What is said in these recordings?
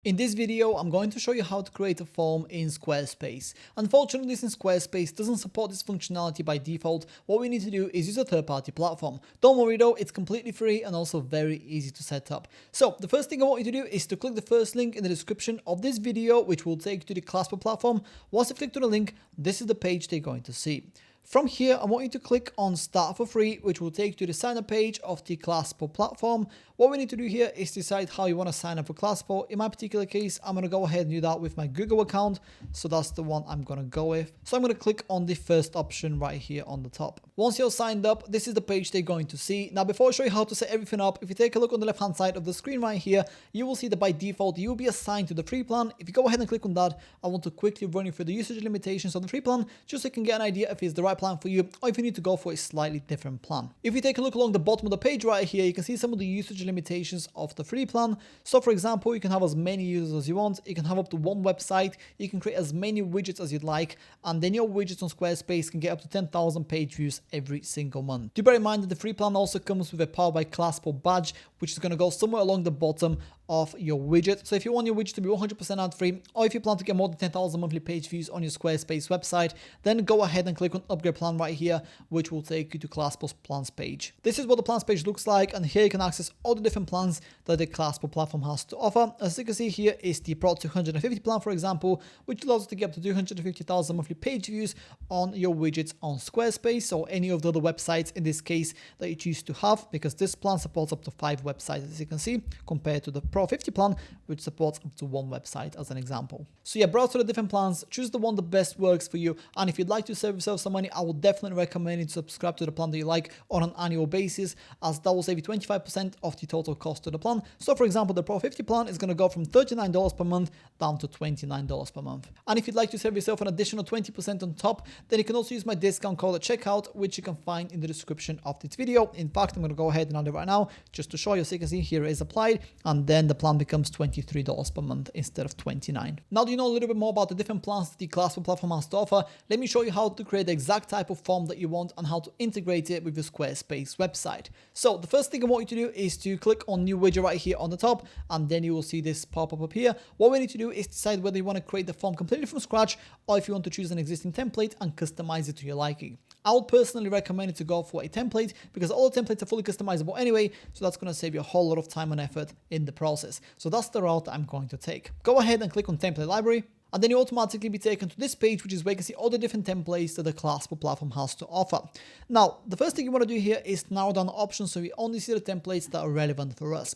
In this video, I'm going to show you how to create a form in Squarespace. Unfortunately, since Squarespace doesn't support this functionality by default, what we need to do is use a third-party platform. Don't worry though, it's completely free and also very easy to set up. So the first thing I want you to do is to click the first link in the description of this video, which will take you to the Clasper platform. Once you click to the link, this is the page they're going to see. From here, I want you to click on Start for Free, which will take you to the sign up page of the Clasper platform. What we need to do here is decide how you want to sign up for Clasper. In my particular case, I'm going to go ahead and do that with my Google account. So that's the one I'm going to go with. So I'm going to click on the first option right here on the top. Once you're signed up, this is the page they're going to see. Now, before I show you how to set everything up, if you take a look on the left-hand side of the screen right here, you will see that by default, you will be assigned to the free plan. If you go ahead and click on that, I want to quickly run you through the usage limitations of the free plan, just so you can get an idea if it's the right plan for you, or if you need to go for a slightly different plan. If you take a look along the bottom of the page right here, you can see some of the usage limitations of the free plan. So for example, you can have as many users as you want, you can have up to one website, you can create as many widgets as you'd like, and then your widgets on Squarespace can get up to 10,000 page views every single month. Do bear in mind that the free plan also comes with a Powered by Clasper badge, which is going to go somewhere along the bottom of your widget. So if you want your widget to be 100% ad-free, or if you plan to get more than 10,000 monthly page views on your Squarespace website, then go ahead and click on upgrade plan right here, which will take you to Clasper's plans page. This is what the plans page looks like, and here you can access all the different plans that the Clasper platform has to offer. As you can see, here is the Pro 250 plan, for example, which allows you to get up to 250,000 monthly page views on your widgets on Squarespace, or any of the other websites in this case that you choose to have, because this plan supports up to 5 websites, as you can see, compared to the Pro 50 plan, which supports up to 1 website as an example. So yeah, browse through the different plans, choose the one that best works for you, and if you'd like to save yourself some money, I would definitely recommend you to subscribe to the plan that you like on an annual basis, as that will save you 25% of the total cost of the plan. So for example, the Pro 50 plan is going to go from $39 per month down to $29 per month. And if you'd like to save yourself an additional 20% on top, then you can also use my discount code at checkout, which you can find in the description of this video. In fact, I'm going to go ahead and add it right now, just to show you. So you can see here it is applied, and then the plan becomes $23 per month instead of $29. Now that you know a little bit more about the different plans that the Clasper platform has to offer, let me show you how to create the exact type of form that you want and how to integrate it with your Squarespace website. So the first thing I want you to do is to click on new widget right here on the top, and then you will see this pop up here. What we need to do is decide whether you want to create the form completely from scratch, or if you want to choose an existing template and customize it to your liking. I would personally recommend it to go for a template, because all the templates are fully customizable anyway, so that's going to save you a whole lot of time and effort in the process. So that's the route I'm going to take. Go ahead and click on template library, and then you automatically be taken to this page, which is where you can see all the different templates that the Clasper platform has to offer. Now, the first thing you want to do here is narrow down the options so we only see the templates that are relevant for us.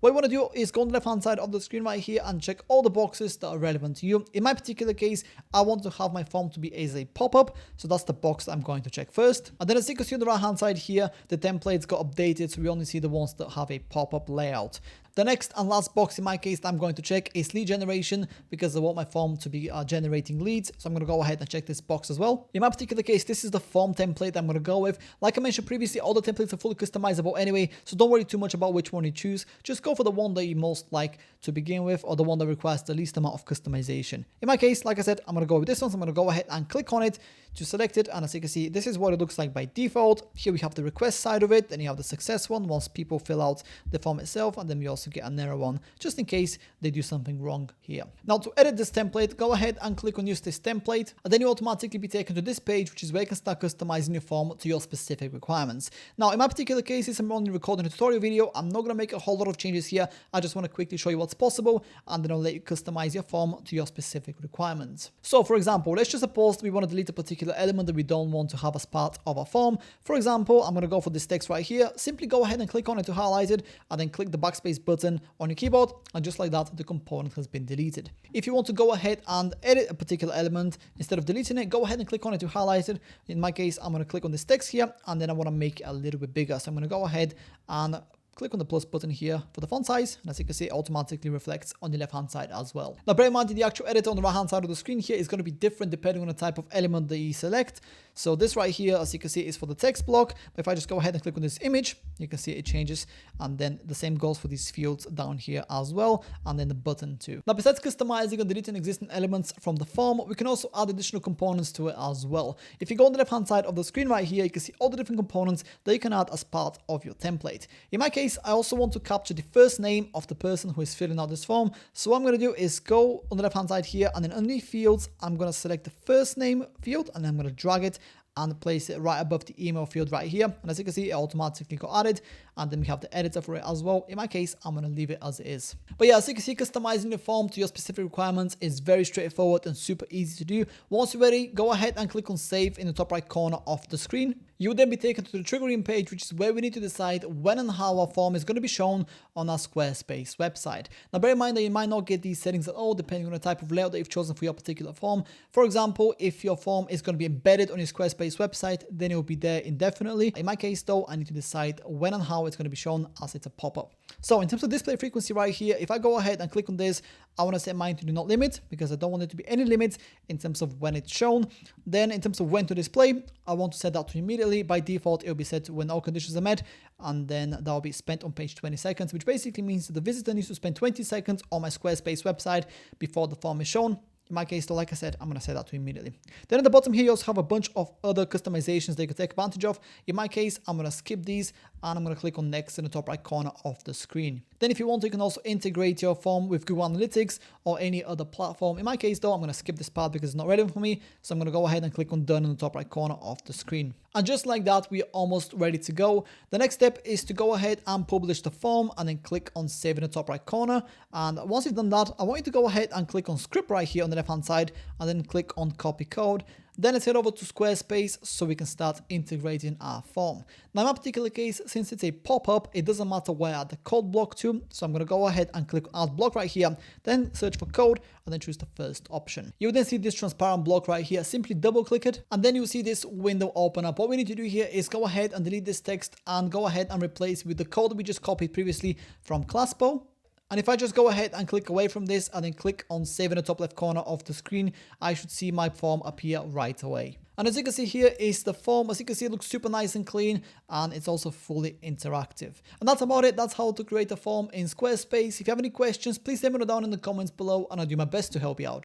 What you want to do is go on the left hand side of the screen right here and check all the boxes that are relevant to you. In my particular case, I want to have my form to be as a pop-up, so that's the box that I'm going to check first. And then as you can see on the right hand side here, the templates got updated, so we only see the ones that have a pop-up layout. The next and last box in my case that I'm going to check is lead generation, because I want my form to be generating leads. So I'm going to go ahead and check this box as well. In my particular case, this is the form template I'm going to go with. Like I mentioned previously, all the templates are fully customizable anyway, so don't worry too much about which one you choose. Just go for the one that you most like to begin with, or the one that requires the least amount of customization. In my case, like I said, I'm going to go with this one. So I'm going to go ahead and click on it to select it, and as you can see, this is what it looks like by default. Here we have the request side of it, then you have the success one once people fill out the form itself, and then we also get an error one just in case they do something wrong here. Now to edit this template, go ahead and click on use this template, and then you automatically be taken to this page, which is where you can start customizing your form to your specific requirements. Now in my particular case, since I'm only recording a tutorial video, I'm not going to make a whole lot of changes here. I just want to quickly show you what's possible, and then I'll let you customize your form to your specific requirements. So for example, let's just suppose we want to delete a particular element that we don't want to have as part of our form. For example, I'm going to go for this text right here. Simply go ahead and click on it to highlight it, and then click the backspace button on your keyboard, and just like that, the component has been deleted. If you want to go ahead and edit a particular element, instead of deleting it, go ahead and click on it to highlight it. In my case, I'm going to click on this text here, and then I want to make it a little bit bigger. So I'm going to go ahead and click on the plus button here for the font size, and as you can see, it automatically reflects on the left hand side as well. Now bear in mind that the actual editor on the right hand side of the screen here is going to be different depending on the type of element that you select. So this right here, as you can see, is for the text block, but if I just go ahead and click on this image, you can see it changes, and then the same goes for these fields down here as well, and then the button too. Now besides customizing and deleting existing elements from the form, we can also add additional components to it as well. If you go on the left hand side of the screen right here, you can see all the different components that you can add as part of your template. In my case, case, I also want to capture the first name of the person who is filling out this form. So what I'm going to do is go on the left hand side here, and then underneath fields, I'm going to select the first name field, and I'm going to drag it and place it right above the email field right here. And as you can see, it automatically got added. And then we have the editor for it as well. In my case, I'm going to leave it as it is. But yeah, as you can see, customizing the form to your specific requirements is very straightforward and super easy to do. Once you're ready, go ahead and click on save in the top right corner of the screen. You will then be taken to the triggering page, which is where we need to decide when and how our form is going to be shown on our Squarespace website. Now, bear in mind that you might not get these settings at all, depending on the type of layout that you've chosen for your particular form. For example, if your form is going to be embedded on your Squarespace website, then it will be there indefinitely. In my case, though, I need to decide when and how it's going to be shown as it's a pop-up. So in terms of display frequency right here, if I go ahead and click on this, I want to set mine to do not limit because I don't want it to be any limits in terms of when it's shown. Then in terms of when to display, I want to set that to immediately. By default, it will be set to when all conditions are met, and then that will be spent on page 20 seconds, which basically means that the visitor needs to spend 20 seconds on my Squarespace website before the form is shown. In my case, though, like I said, I'm going to set that to immediately. Then at the bottom here, you also have a bunch of other customizations that you can take advantage of. In my case, I'm going to skip these and I'm going to click on next in the top right corner of the screen. Then if you want, you can also integrate your form with Google Analytics or any other platform. In my case, though, I'm going to skip this part because it's not relevant for me. So I'm going to go ahead and click on done in the top right corner of the screen. And just like that, we are almost ready to go. The next step is to go ahead and publish the form and then click on save in the top right corner. And once you've done that, I want you to go ahead and click on script right here on the left hand side and then click on copy code. Then let's head over to Squarespace so we can start integrating our form. Now in my particular case, since it's a pop-up, it doesn't matter where I add the code block to. So I'm going to go ahead and click on add block right here, then search for code and then choose the first option. You will then see this transparent block right here. Simply double click it and then you'll see this window open up. What we need to do here is go ahead and delete this text and go ahead and replace with the code we just copied previously from Classpo. And if I just go ahead and click away from this and then click on save in the top left corner of the screen, I should see my form appear right away. And as you can see here is the form. As you can see, it looks super nice and clean and it's also fully interactive. And that's about it. That's how to create a form in Squarespace. If you have any questions, please let me know down in the comments below and I'll do my best to help you out.